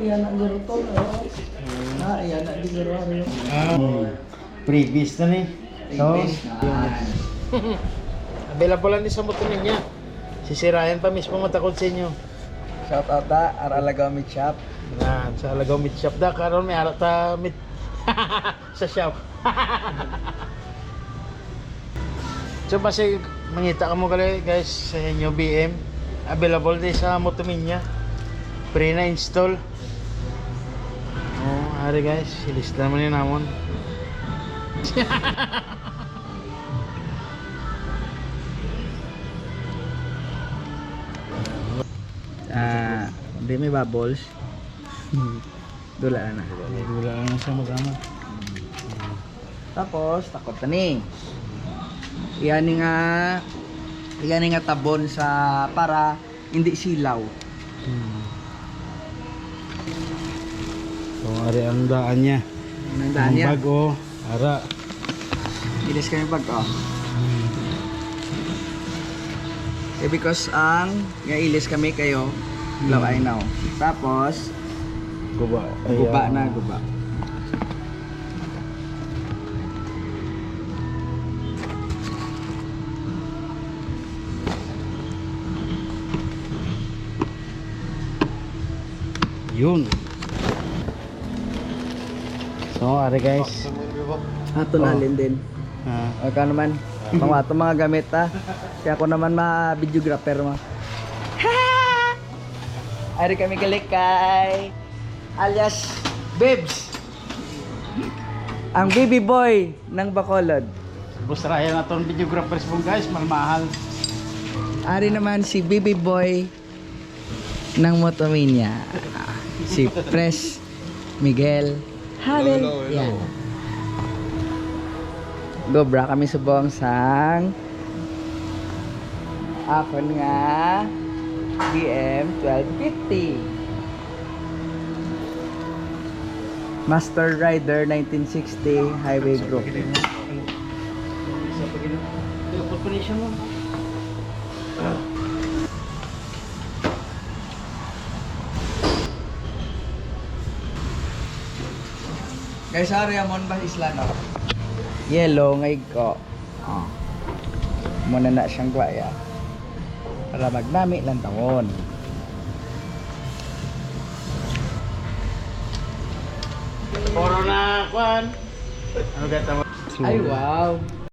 Iyan na garo to. Iyan na di garo. Previous na ni. Previous na. Available lang din sa motor niya. Sisirayan pa mismo matakot sa inyo. Shout out da, Aralagaw Meat Shop. Yan, sa Alagaw Meat Shop da. Karon may arat ta meat sa shop. So basi mangita ka mo gali guys sa inyo BM. Available din sa Motominya. Free na install. Oh, ari guys, ilista mo ni namon. Hindi may bubbles. Dula na. Dula lang sa magama. Tapos takot tani. Iyan nga tabon sa para hindi silaw. So ari ang daan niya. Ang daan niya. Ang bago, ara. Ilis kami pag because ang nga ilis kami kayo laway now. Tapos Guba. guba na guba. Yun. So, ari guys. Ato na alin din. Ikaw naman. Mga gamit ha. Kaya ako naman videographer mo. Ari kami kalikay. Alias Bibs. Ang baby boy ng Bacolod. Busrayan na itong videographers mo guys. Malmahal. Ari naman si baby boy ng Motominya. Si Pres Miguel Habel. Yan. Dobra kami subong sang akon nga BM 1250 Master Rider 1960 Highway Group. Guys, ari amon ba isla no? Yellow ngay ko. Muna na siyang gwaya. Para magnami lang taon. Puro na kwan. Ano gata mo? Ay wow.